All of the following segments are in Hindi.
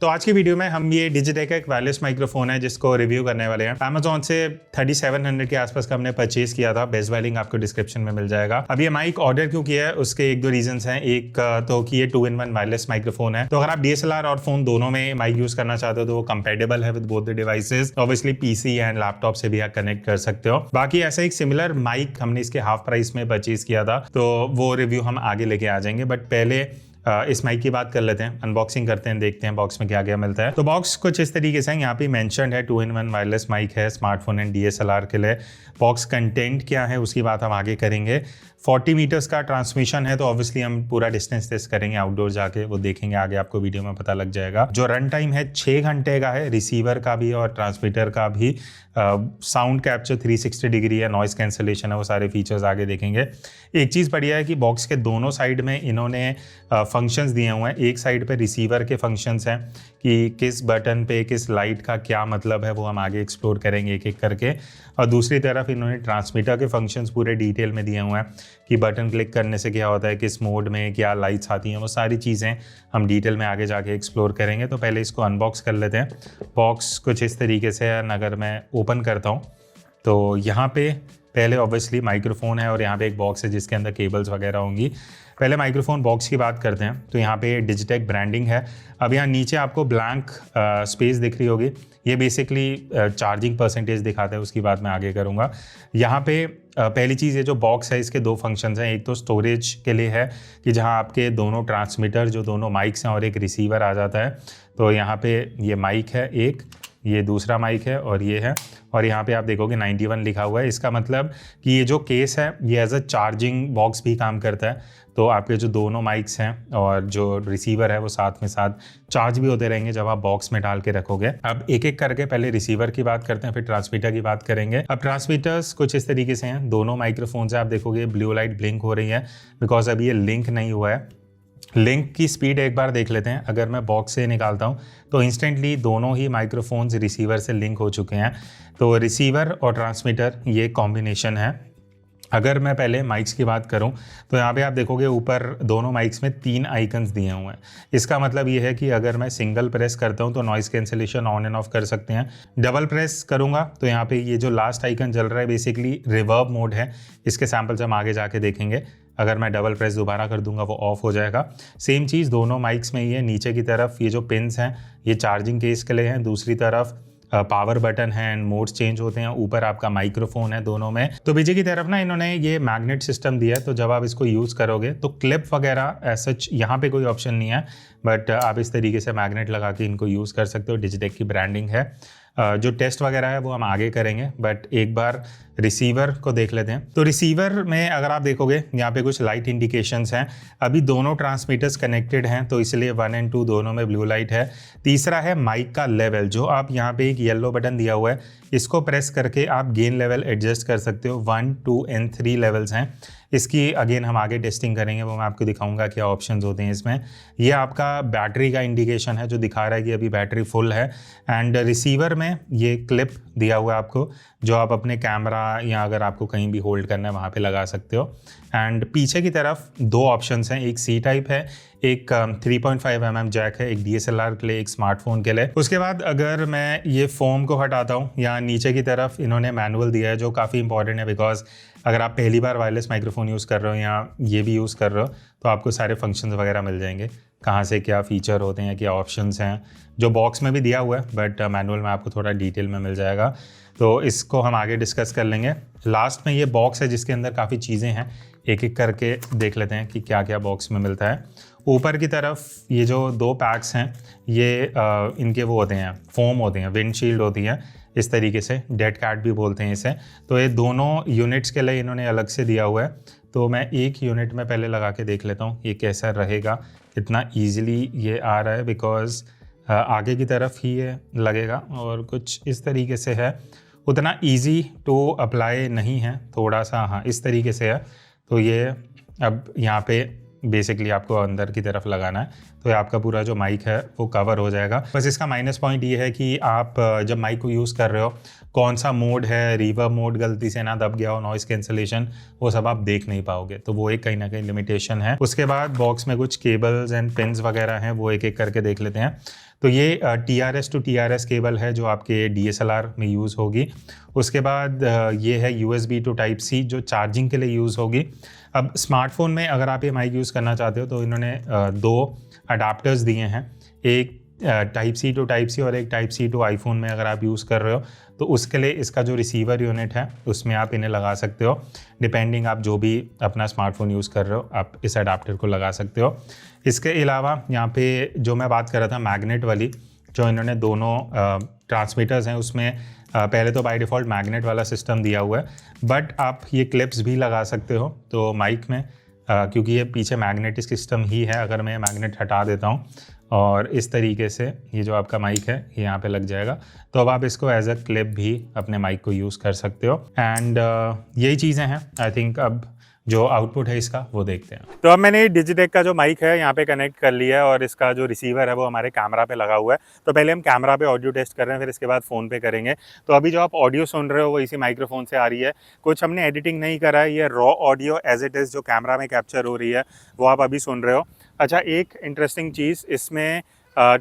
तो आज की वीडियो में हम ये डिजिटेक का एक वायरलेस माइक्रोफोन है जिसको रिव्यू करने वाले हैं। Amazon से 3700 के आसपास का हमने परचेज किया था। बेस्ट बाय लिंक आपको डिस्क्रिप्शन में मिल जाएगा। अब ये माइक ऑर्डर क्यों किया है उसके एक दो रीजंस हैं। एक तो कि ये 2-in-1 वायरलेस माइक्रोफोन है, तो अगर आप DSLR और फोन दोनों में माइक यूज करना चाहते हो तो वो कंपेटेबल है with both the devices. Obviously PC and laptop से भी आप कनेक्ट कर सकते हो। बाकी ऐसा एक सिमिलर माइक हमने इसके हाफ प्राइस में परचेज किया था, तो वो रिव्यू हम आगे लेके आ जाएंगे। बट पहले इस माइक की बात कर लेते हैं, अनबॉक्सिंग करते हैं, देखते हैं बॉक्स में क्या क्या मिलता है। तो बॉक्स कुछ इस तरीके से है, यहाँ पे मेंशन्ड है 2-in-1 वायरलेस माइक है स्मार्टफोन एंड DSLR के लिए। बॉक्स कंटेंट क्या है उसकी बात हम आगे करेंगे। 40 मीटर्स का ट्रांसमिशन है, तो ऑब्वियसली हम पूरा डिस्टेंस टेस्ट करेंगे आउटडोर जाके, वो देखेंगे आगे, आपको वीडियो में पता लग जाएगा। जो रन टाइम है 6 घंटे का है, रिसीवर का भी और ट्रांसमीटर का भी। साउंड कैप्चर 360 डिग्री है, नॉइस कैंसलेशन है, वो सारे फीचर्स आगे देखेंगे। एक चीज़ बढ़िया है कि बॉक्स के दोनों साइड में इन्होंने फंक्शंस दिए हुए हैं। एक साइड पे रिसीवर के फंक्शंस हैं कि किस बटन पे किस लाइट का क्या मतलब है, वो हम आगे एक्सप्लोर करेंगे एक एक करके। और दूसरी तरफ इन्होंने ट्रांसमीटर के फंक्शंस पूरे डिटेल में दिए हुए हैं कि बटन क्लिक करने से क्या होता है, किस मोड में क्या लाइट्स आती हैं, वो सारी चीज़ें हम डिटेल में आगे जाके एक्सप्लोर करेंगे। तो पहले इसको अनबॉक्स कर लेते हैं। बॉक्स कुछ इस तरीके से है, अगर मैं ओपन करता हूँ तो यहाँ पे पहले ऑब्वियसली माइक्रोफोन है और यहाँ पे एक बॉक्स है जिसके अंदर केबल्स वगैरह होंगी। पहले माइक्रोफोन बॉक्स की बात करते हैं, तो यहाँ पे डिजिटेक ब्रांडिंग है। अब यहाँ नीचे आपको ब्लैंक स्पेस दिख रही होगी, ये बेसिकली चार्जिंग परसेंटेज दिखाता है, उसकी बात मैं आगे करूँगा। यहाँ पे पहली चीज़, ये जो बॉक्स है इसके दो फंक्शंस हैं। एक तो स्टोरेज के लिए है कि जहाँ आपके दोनों ट्रांसमीटर जो दोनों माइक्स हैं और एक रिसीवर आ जाता है। तो यहाँ पे ये माइक है एक, ये दूसरा माइक है और ये है, और यहाँ पे आप देखोगे 91 लिखा हुआ है। इसका मतलब कि ये जो केस है ये एज अ चार्जिंग बॉक्स भी काम करता है। तो आपके जो दोनों माइक्स हैं और जो रिसीवर है वो साथ में साथ चार्ज भी होते रहेंगे जब आप बॉक्स में डाल के रखोगे। अब एक एक करके पहले रिसीवर की बात करते हैं, फिर ट्रांसमीटर की बात करेंगे। अब ट्रांसमीटर्स कुछ इस तरीके से हैं, दोनों माइक्रोफोन से आप देखोगे ब्लू लाइट ब्लिंक हो रही है बिकॉज अभी ये लिंक नहीं हुआ है। लिंक की स्पीड एक बार देख लेते हैं। अगर मैं बॉक्स से निकालता हूं तो इंस्टेंटली दोनों ही माइक्रोफोन्स रिसीवर से लिंक हो चुके हैं। तो रिसीवर और ट्रांसमीटर ये कॉम्बिनेशन है। अगर मैं पहले माइक्स की बात करूं तो यहाँ पे आप देखोगे ऊपर दोनों माइक्स में 3 आइकन्स दिए हुए हैं। इसका मतलब ये है कि अगर मैं सिंगल प्रेस करता हूं तो noise cancellation on end of कर सकते हैं। डबल प्रेस करूंगा तो यहाँ पे ये जो लास्ट आइकन चल रहा है बेसिकली रिवर्ब मोड है। इसके सैम्पल्स हम आगे जाके देखेंगे। अगर मैं डबल प्रेस दोबारा कर दूंगा वो ऑफ हो जाएगा। सेम चीज़ दोनों माइक्स में ही है। नीचे की तरफ ये जो पिन्स हैं ये चार्जिंग केस के लिए हैं, दूसरी तरफ पावर बटन है एंड मोड्स चेंज होते हैं। ऊपर आपका माइक्रोफोन है दोनों में। तो पीछे की तरफ ना इन्होंने ये मैग्नेट सिस्टम दिया है, तो जब आप इसको यूज़ करोगे तो क्लिप वगैरह ऐसा यहाँ पे कोई ऑप्शन नहीं है, बट आप इस तरीके से मैग्नेट लगा के इनको यूज़ कर सकते हो। डिजिटेक की ब्रांडिंग है। जो टेस्ट वगैरह है वो हम आगे करेंगे, बट एक बार रिसीवर को देख लेते हैं। तो रिसीवर में अगर आप देखोगे यहाँ पे कुछ लाइट इंडिकेशंस हैं। अभी दोनों ट्रांसमीटर्स कनेक्टेड हैं तो इसलिए 1 और 2 दोनों में ब्लू लाइट है। तीसरा है माइक का लेवल, जो आप यहाँ पे एक येलो बटन दिया हुआ है, इसको प्रेस करके आप गेन लेवल एडजस्ट कर सकते हो। 1, 2 एंड 3 लेवल्स हैं। इसकी अगेन हम आगे टेस्टिंग करेंगे, वो मैं आपको दिखाऊंगा क्या ऑप्शंस होते हैं इसमें। ये आपका बैटरी का इंडिकेशन है जो दिखा रहा है कि अभी बैटरी फुल है। एंड रिसीवर में ये क्लिप दिया हुआ है आपको, जो आप अपने कैमरा या अगर आपको कहीं भी होल्ड करना है वहाँ पे लगा सकते हो। एंड पीछे की तरफ 2 ऑप्शंस हैं, एक C टाइप है, एक 3.5 mm जैक है, एक DSLR के लिए, एक स्मार्टफोन के लिए। उसके बाद अगर मैं ये फोम को हटाता हूँ, यहाँ नीचे की तरफ इन्होंने मैनुअल दिया है जो काफ़ी इंपॉर्टेंट है बिकॉज अगर आप पहली बार वायरलेस माइक्रोफोन यूज़ कर रहे हो या ये भी यूज़ कर रहे हो तो आपको सारे फंक्शंस वगैरह मिल जाएंगे, कहाँ से क्या फ़ीचर होते हैं, क्या ऑप्शंस हैं, जो बॉक्स में भी दिया हुआ है बट मैनुअल में आपको थोड़ा डिटेल में मिल जाएगा। तो इसको हम आगे डिस्कस कर लेंगे। लास्ट में ये बॉक्स है जिसके अंदर काफ़ी चीज़ें हैं, एक एक करके देख लेते हैं कि क्या क्या बॉक्स में मिलता है। ऊपर की तरफ ये जो 2 पैक्स हैं ये इनके वो होते हैं, फोम होते हैं, विंडशील्ड होती है इस तरीके से, डेड कैट भी बोलते हैं इसे। तो ये दोनों यूनिट्स के लिए इन्होंने अलग से दिया हुआ है। तो मैं एक यूनिट में पहले लगा के देख लेता हूँ ये कैसा रहेगा, कितना ईजिली ये आ रहा है बिकॉज आगे की तरफ ही ये लगेगा और कुछ इस तरीके से है। उतना ईजी टू अप्लाई नहीं है, थोड़ा सा हाँ इस तरीके से है। तो ये अब यहाँ पे बेसिकली आपको अंदर की तरफ लगाना है तो ये आपका पूरा जो माइक है वो कवर हो जाएगा। बस इसका माइनस पॉइंट ये है कि आप जब माइक को यूज़ कर रहे हो कौन सा मोड है, रिवर्ब मोड गलती से ना दब गया हो, नॉइस कैंसलेशन, वो सब आप देख नहीं पाओगे, तो वो एक कहीं ना कहीं लिमिटेशन है। उसके बाद बॉक्स में कुछ केबल्स एंड पिन्स वगैरह हैं, वो एक एक करके देख लेते हैं। तो ये TRS टू TRS केबल है जो आपके DSLR में यूज़ होगी। उसके बाद ये है USB टू टाइप C जो चार्जिंग के लिए यूज़ होगी। अब स्मार्टफ़ोन में अगर आप ये माइक यूज़ करना चाहते हो तो इन्होंने 2 अडाप्टर्स दिए हैं, एक type C to type C और एक टाइप सी टू आईफोन में अगर आप यूज़ कर रहे हो तो उसके लिए इसका जो रिसीवर यूनिट है उसमें आप इन्हें लगा सकते हो। डिपेंडिंग आप जो भी अपना स्मार्टफोन यूज़ कर रहे हो आप इस अडाप्टर को लगा सकते हो। इसके अलावा यहाँ पे जो मैं बात कर रहा था मैग्नेट वाली, जो इन्होंने दोनों ट्रांसमीटर्स हैं उसमें पहले तो बाय डिफ़ॉल्ट मैग्नेट वाला सिस्टम दिया हुआ है, बट आप ये क्लिप्स भी लगा सकते हो। तो माइक में क्योंकि ये पीछे मैग्नेटिक सिस्टम ही है, अगर मैं मैग्नेट हटा देता हूँ और इस तरीके से ये जो आपका माइक है ये यहाँ पे लग जाएगा, तो अब आप इसको एज अ क्लिप भी अपने माइक को यूज़ कर सकते हो। एंड यही चीज़ें हैं। आई थिंक अब जो आउटपुट है इसका वो देखते हैं। तो अब मैंने डिजिटेक का जो माइक है यहाँ पे कनेक्ट कर लिया है और इसका जो रिसीवर है वो हमारे कैमरा पे लगा हुआ है। तो पहले हम कैमरा पे ऑडियो टेस्ट कर रहे हैं, फिर इसके बाद फ़ोन पे करेंगे। तो अभी जो आप ऑडियो सुन रहे हो वो इसी माइक्रोफोन से आ रही है, कुछ हमने एडिटिंग नहीं करा है, ये raw audio as it is जो कैमरा में कैप्चर हो रही है वो आप अभी सुन रहे हो। अच्छा, एक इंटरेस्टिंग चीज़, इसमें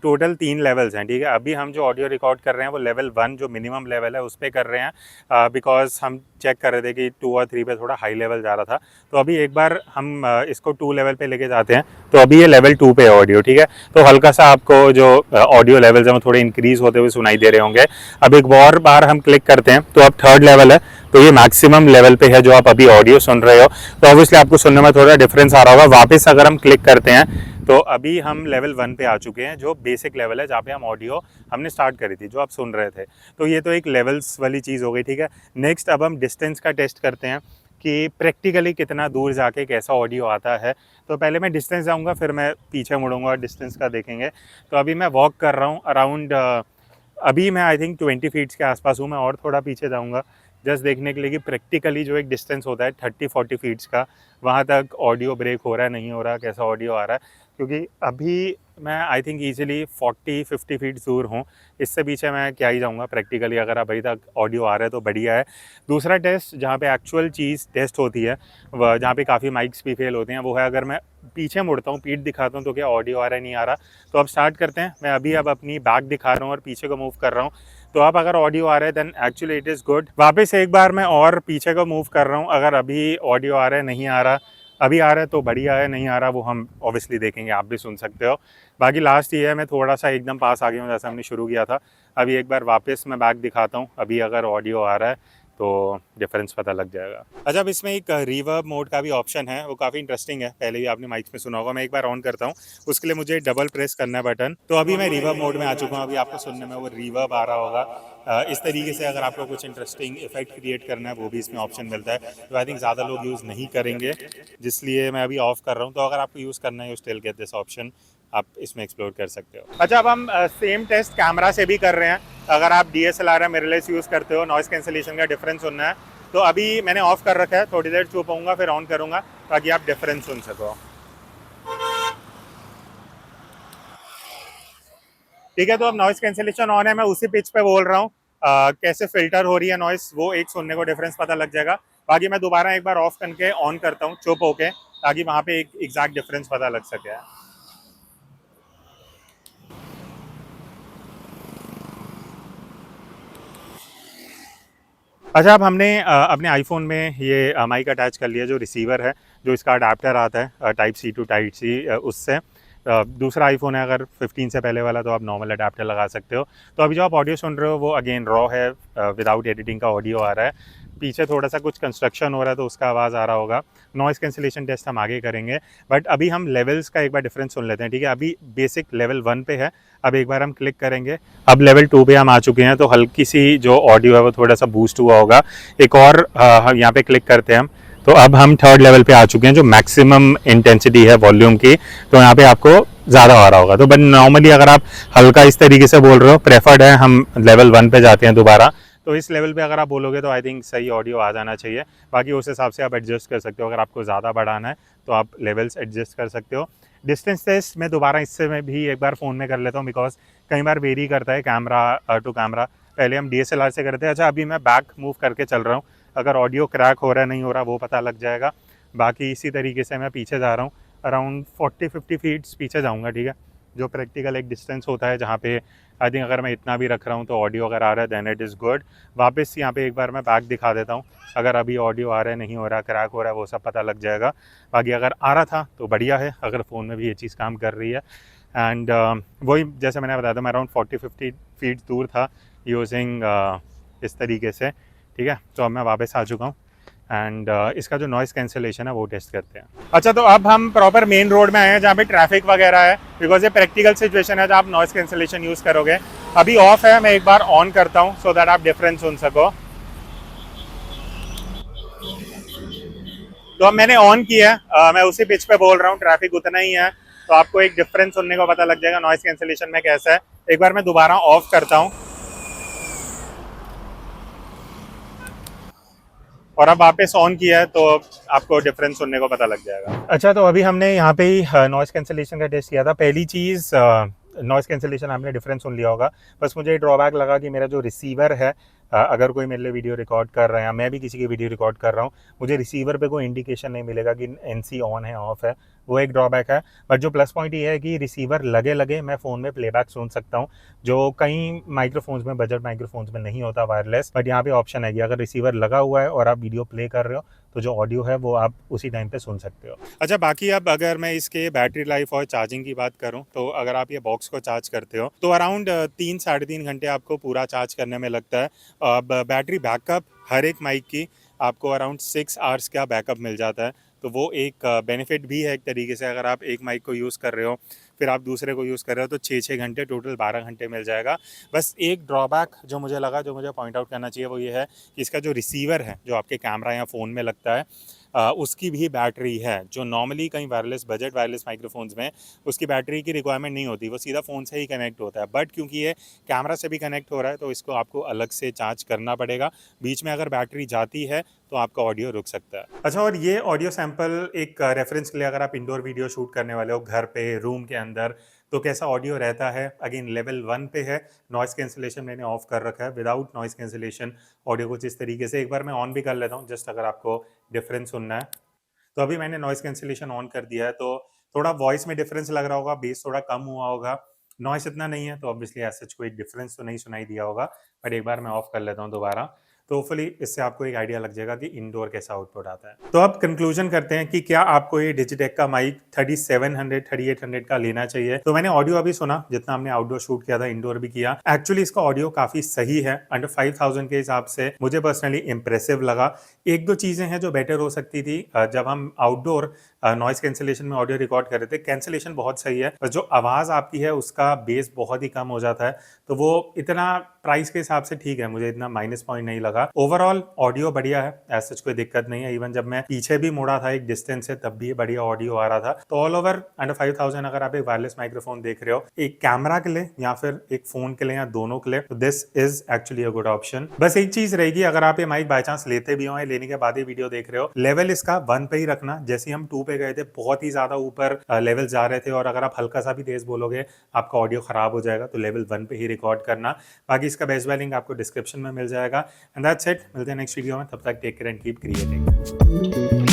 टोटल 3 लेवल्स हैं, ठीक है। अभी हम जो ऑडियो रिकॉर्ड कर रहे हैं वो लेवल 1 जो मिनिमम लेवल है उस पर कर रहे हैं, बिकॉज हम चेक कर रहे थे कि 2 और 3 पे थोड़ा हाई लेवल जा रहा था। तो अभी एक बार हम इसको 2 लेवल पे लेके जाते हैं। तो अभी ये लेवल 2 पे है ऑडियो, ठीक है। तो हल्का सा आपको जो ऑडियो लेवल्स हैं वो थोड़े इंक्रीज़ होते हुए सुनाई दे रहे होंगे। अब एक और बार हम क्लिक करते हैं तो अब 3rd लेवल है, तो ये मैक्सिमम लेवल पे है जो आप अभी ऑडियो सुन रहे हो। तो ऑब्वियसली आपको सुनने में थोड़ा डिफरेंस आ रहा होगा। वापस अगर हम क्लिक करते हैं तो अभी हम लेवल 1 पे आ चुके हैं, जो बेसिक लेवल है जहाँ पे हम ऑडियो हमने स्टार्ट करी थी, जो आप सुन रहे थे। तो ये तो एक लेवल्स वाली चीज़ हो गई, ठीक है। नेक्स्ट अब हम डिस्टेंस का टेस्ट करते हैं कि प्रैक्टिकली कितना दूर जाके कैसा ऑडियो आता है। तो पहले मैं डिस्टेंस जाऊँगा, फिर मैं पीछे मुड़ूंगा और डिस्टेंस का देखेंगे। तो अभी मैं वॉक कर रहा हूँ अराउंड, अभी मैं आई थिंक 20 फीट्स के आसपास हूँ। मैं और थोड़ा पीछे जाऊँगा जस्ट देखने के लिए कि प्रैक्टिकली जो एक डिस्टेंस होता है 30-40 फीट्स का, वहाँ तक ऑडियो ब्रेक हो रहा है नहीं हो रहा, कैसा ऑडियो आ रहा है। क्योंकि अभी मैं आई थिंक ईजिली 40-50 फीट दूर हूँ, इससे पीछे मैं क्या ही जाऊँगा प्रैक्टिकली। अगर अभी तक ऑडियो आ रहा है तो बढ़िया है। दूसरा टेस्ट जहाँ पे एक्चुअल चीज़ टेस्ट होती है, वह जहाँ पे काफ़ी माइक्स भी फेल होते हैं, वो है अगर मैं पीछे मुड़ता हूँ, पीठ दिखाता हूँ तो क्या ऑडियो आ रहा है नहीं आ रहा। तो अब स्टार्ट करते हैं। मैं अभी अब अपनी बैक दिखा रहा हूँ और पीछे को मूव कर रहा हूँ। तो अब अगर ऑडियो आ रहा है then actually it is good. वापस एक बार मैं और पीछे को मूव कर रहा हूँ, अगर अभी ऑडियो आ रहा है नहीं आ रहा, अभी आ रहा है तो बढ़िया है, नहीं आ रहा वो हम ऑब्वियसली देखेंगे, आप भी सुन सकते हो। बाकी लास्ट ये है, मैं थोड़ा सा एकदम पास आ गया हूँ जैसे हमने शुरू किया था। अभी एक बार वापस मैं बैक दिखाता हूँ, अभी अगर ऑडियो आ रहा है तो डिफरेंस पता लग जाएगा। अच्छा, अब इसमें एक रिवर्ब मोड का भी ऑप्शन है, वो काफ़ी इंटरेस्टिंग है, पहले भी आपने माइक्स में सुना होगा। मैं एक बार ऑन करता हूँ, उसके लिए मुझे डबल प्रेस करना है बटन। तो अभी मैं रिवर्ब मोड में आ चुका हूँ, अभी आपको सुनने में वो रिवर्ब आ रहा होगा। इस तरीके से अगर आपको कुछ इंटरेस्टिंग इफेक्ट क्रिएट करना है वो भी इसमें ऑप्शन मिलता है, तो आई थिंक ज़्यादा लोग यूज़ नहीं करेंगे, जिसलिए मैं अभी ऑफ कर रहा हूँ। तो अगर आपको यूज़ करना है you still get this option, आप इसमें एक्सप्लोर कर सकते हो। अच्छा, अब हम सेम टेस्ट कैमरा से भी कर रहे हैं। अगर आप DSLR या मिररलेस यूज़ करते हो, नॉइज़ कैंसिलेशन का डिफरेंस सुनना है, तो अभी मैंने ऑफ कर रखा है, थोड़ी देर चुप होऊंगा फिर ऑन करूँगा ताकि आप डिफरेंस सुन सको। ठीक है, तो अब नॉइज़ कैंसिलेशन ऑन है, मैं उसी पिच पे बोल रहा हूँ। कैसे फिल्टर हो रही है नॉइस, वो एक सुनने को डिफरेंस पता लग जाएगा। बाकी मैं दोबारा एक बार ऑफ करके ऑन करता हूँ चुप होके, ताकि वहाँ पे एक एग्जैक्ट डिफरेंस पता लग सके। अच्छा, अब हमने अपने आईफोन में ये माइक अटैच कर लिया, जो रिसीवर है, जो इसका अडाप्टर आता है type C to type C, उससे दूसरा आईफोन है अगर 15 से पहले वाला तो आप नॉर्मल अडाप्टर लगा सकते हो। तो अभी जो आप ऑडियो सुन रहे हो वो अगेन रॉ है, विदाउट एडिटिंग का ऑडियो आ रहा है। पीछे थोड़ा सा कुछ कंस्ट्रक्शन हो रहा है तो उसका आवाज़ आ रहा होगा। नॉइज़ कैंसिलेशन टेस्ट हम आगे करेंगे, बट अभी हम लेवल्स का एक बार डिफरेंस सुन लेते हैं, ठीक है। अभी बेसिक लेवल 1 पे है, अब एक बार हम क्लिक करेंगे, अब लेवल 2 पे हम आ चुके हैं। तो हल्की सी जो ऑडियो है वो थोड़ा सा बूस्ट हुआ होगा। एक और यहाँ पे क्लिक करते हैं हम, तो अब हम 3rd लेवल पे आ चुके हैं, जो मैक्सिमम इंटेंसिटी है वॉल्यूम की। तो यहाँ पे आपको ज़्यादा आ रहा होगा। तो बट नॉर्मली अगर आप हल्का इस तरीके से बोल रहे हो, प्रेफर्ड है हम लेवल 1 पे जाते हैं दोबारा। तो इस लेवल पे अगर आप बोलोगे तो आई थिंक सही ऑडियो आ जाना चाहिए। बाकी उस हिसाब से आप एडजस्ट कर सकते हो, अगर आपको ज़्यादा बढ़ाना है तो आप लेवल्स एडजस्ट कर सकते हो। डिस्टेंस टेस्ट मैं दोबारा इससे मैं भी एक बार फ़ोन में कर लेता हूँ, बिकॉज कई बार वेरी करता है कैमरा टू कैमरा। पहले हम DSLR से करते हैं। अच्छा, अभी मैं बैक मूव करके चल रहा हूँ, अगर ऑडियो क्रैक हो रहा है नहीं हो रहा वो पता लग जाएगा। बाकी इसी तरीके से मैं पीछे जा रहा हूँ, अराउंड 40-50 फीट्स पीछे जाऊँगा, ठीक है। जो प्रैक्टिकल एक डिस्टेंस होता है जहाँ पे आई थिंक अगर मैं इतना भी रख रहा हूँ तो ऑडियो अगर आ रहा है देन इट इज़ गुड। वापस यहाँ पे एक बार मैं बैक दिखा देता हूँ, अगर अभी ऑडियो आ रहा है, नहीं हो रहा, क्रैक हो रहा है, वो सब पता लग जाएगा। बाकी अगर आ रहा था तो बढ़िया है, अगर फ़ोन में भी ये चीज़ काम कर रही है। एंड वही जैसे मैंने बताया था, मैं अराउंड 40-50 फीट दूर था यूजिंग इस तरीके से, ठीक है। तो अब मैं वापस आ चुका हूँ एंड इसका जो नॉइज़ कैंसिलेशन है वो टेस्ट करते हैं। अच्छा, तो अब हम प्रॉपर मेन रोड में आए हैं जहाँ पे ट्रैफिक वगैरह है, बिकॉज ये प्रैक्टिकल सिचुएशन है जहाँ आप नॉइज़ कैंसिलेशन यूज़ करोगे। अभी ऑफ है, मैं एक बार ऑन करता हूँ सो दैट आप डिफरेंस सुन सको। तो अब मैंने ऑन किया है, मैं उसी पिच पे बोल रहा हूँ, ट्रैफिक उतना ही है, तो आपको एक डिफरेंस सुनने को पता लग जाएगा नॉइज़ कैंसिलेशन में कैसा है। एक बार मैं दोबारा ऑफ करता हूँ और अब वापस ऑन किया है तो आपको डिफरेंस सुनने को पता लग जाएगा। अच्छा, तो अभी हमने यहाँ पे ही नॉइज़ कैंसिलेशन का टेस्ट किया था। पहली चीज़, नॉइज़ कैंसिलेशन आपने डिफरेंस सुन लिया होगा, बस मुझे ड्रॉबैक लगा कि मेरा जो रिसीवर है, अगर कोई मेरे लिए वीडियो रिकॉर्ड कर रहा है या मैं भी किसी की वीडियो रिकॉर्ड कर रहा हूँ, मुझे रिसीवर पे कोई इंडिकेशन नहीं मिलेगा कि एनसी ऑन है ऑफ है, वो एक ड्रॉबैक है। बट जो प्लस पॉइंट ये है कि रिसीवर लगे लगे मैं फ़ोन में प्लेबैक सुन सकता हूँ, जो कई माइक्रोफोन्स में, बजट माइक्रोफोन्स में नहीं होता वायरलेस। बट यहाँ पे ऑप्शन है कि अगर रिसीवर लगा हुआ है और आप वीडियो प्ले कर रहे हो तो जो ऑडियो है वो आप उसी टाइम पे सुन सकते हो। अच्छा, बाकी अब अगर मैं इसके बैटरी लाइफ और चार्जिंग की बात करूं तो अगर आप ये बॉक्स को चार्ज करते हो तो अराउंड 3-3.5 घंटे आपको पूरा चार्ज करने में लगता है। अब बैटरी बैकअप हर एक माइक की आपको अराउंड 6 आवर्स का बैकअप मिल जाता है, तो वो एक बेनिफिट भी है एक तरीके से। अगर आप एक माइक को यूज़ कर रहे हो फिर आप दूसरे को यूज़ कर रहे हो तो 6-6 घंटे, टोटल 12 घंटे मिल जाएगा। बस एक ड्रॉबैक जो मुझे लगा, जो मुझे पॉइंट आउट करना चाहिए, वो ये है कि इसका जो रिसीवर है जो आपके कैमरा या फ़ोन में लगता है, उसकी भी बैटरी है, जो नॉर्मली कहीं वायरलेस, बजट वायरलेस माइक्रोफोन्स में उसकी बैटरी की रिक्वायरमेंट नहीं होती, वो सीधा फ़ोन से ही कनेक्ट होता है। बट क्योंकि ये कैमरा से भी कनेक्ट हो रहा है तो इसको आपको अलग से चार्ज करना पड़ेगा। बीच में अगर बैटरी जाती है तो आपका ऑडियो रुक सकता है। अच्छा, और ये ऑडियो सैंपल एक रेफरेंस के लिए, अगर आप इंडोर वीडियो शूट करने वाले हो घर पे, रूम के अंदर, तो कैसा ऑडियो रहता है। अगेन लेवल 1 पे है, नॉइज़ कैंसिलेशन मैंने ऑफ कर रखा है। विदाउट नॉइज़ कैंसिलेशन ऑडियो कुछ इस तरीके से, एक बार मैं ऑन भी कर लेता हूँ जस्ट अगर आपको डिफरेंस सुनना है। तो अभी मैंने नॉइज़ कैंसिलेशन ऑन कर दिया है, तो थोड़ा वॉइस में डिफरेंस लग रहा होगा, बेस थोड़ा कम हुआ होगा, नॉइस इतना नहीं है, तो ऑब्वियसली एज सच कोई डिफरेंस तो नहीं सुनाई दिया होगा। बट एक बार मैं ऑफ कर लेता हूँ दोबारा, तो होपफुली इससे आपको एक आइडिया लग जाएगा कि इंडोर कैसा आउटपुट आता है। तो अब कंक्लूजन करते हैं कि क्या आपको ये डिजिटेक का माइक 3700 3800 का लेना चाहिए। तो मैंने ऑडियो अभी सुना, जितना हमने आउटडोर शूट किया था, इंडोर भी किया, एक्चुअली इसका ऑडियो काफी सही है। अंडर 5000 के हिसाब से मुझे पर्सनली इंप्रेसिव लगा। एक दो चीजें हैं जो बेटर हो सकती थी। जब हम आउटडोर नॉइस कैंसिलेशन में ऑडियो रिकॉर्ड कर रहे थे, कैंसिलेशन बहुत सही है, पर जो आवाज़ आपकी है उसका बेस बहुत ही कम हो जाता है, तो वो इतना प्राइस के हिसाब से ठीक है, मुझे इतना माइनस पॉइंट नहीं लगा। ओवरऑल ऑडियो बढ़िया है, ऐसा कोई दिक्कत नहीं है। इवन जब मैं पीछे भी मुड़ा था एक डिस्टेंस से, तब भी बढ़िया ऑडियो आ रहा था। तो ऑल ओवर अंडर 5000 अगर आप एक वायरलेस माइक्रोफोन देख रहे हो, एक कैमरा के लिए या फिर एक फोन के लिए या दोनों के लिए, तो this is actually a good option. बस एक चीज रहेगी, अगर आप ये माइक बाय चांस लेते भी हो, लेने के बाद ही वीडियो देख रहे हो, लेवल इसका 1 पे ही रखना। जैसे हम 2 पे गए थे, बहुत ही ज्यादा ऊपर लेवल जा रहे थे, और अगर आप हल्का सा भी तेज बोलोगे आपका ऑडियो खराब हो जाएगा, तो लेवल 1 पे ही रिकॉर्ड करना। बाकी इसका बेस्ट बाय लिंक आपको डिस्क्रिप्शन में मिल जाएगा। एंड दैट्स इट, मिलते हैं नेक्स्ट वीडियो में, तब तक take care and keep creating.